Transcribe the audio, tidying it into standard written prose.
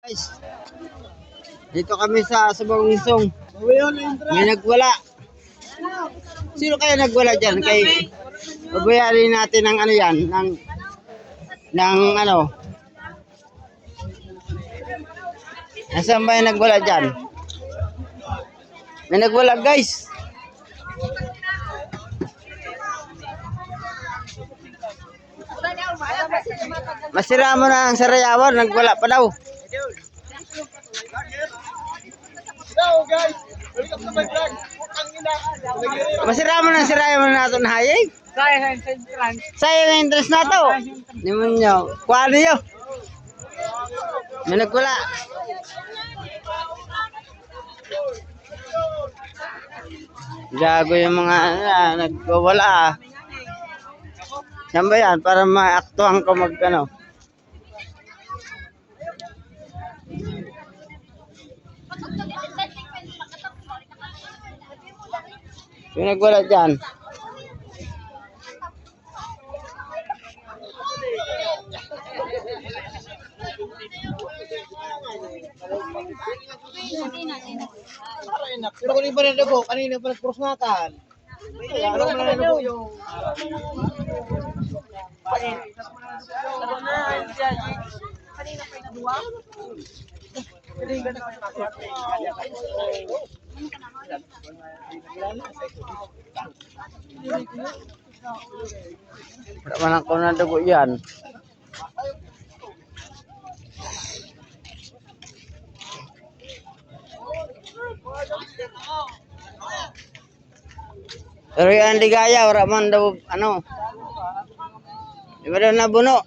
Guys, dito kami sa Sabong-Isong. May nagwala. Sino kaya nagwala dyan? Kay babayarin natin ng ano yan, ng ano. Nasaan ba yung nagwala dyan? May nagwala guys. Masira mo na ang sarayawan, nagwala pa daw. Hello guys, welcome to my vlog. Masira mo na ang sarayawan natin na hayay. Sayang ang interest na to. Hindi mo nyo. Kuha niyo. May nagwala. Gago yung mga nagwawala. Yan ba yan? Para maaktuhan ko ano. Yung nagwala dyan. Pero kung iba na dago, kanina pa nagprosnatan. Ano na dago yung... Kanina pa yung duwa? Wala man ako na dugo yan. Pero yung ligaya, wala man daw, ano. Di ba daw nabuno?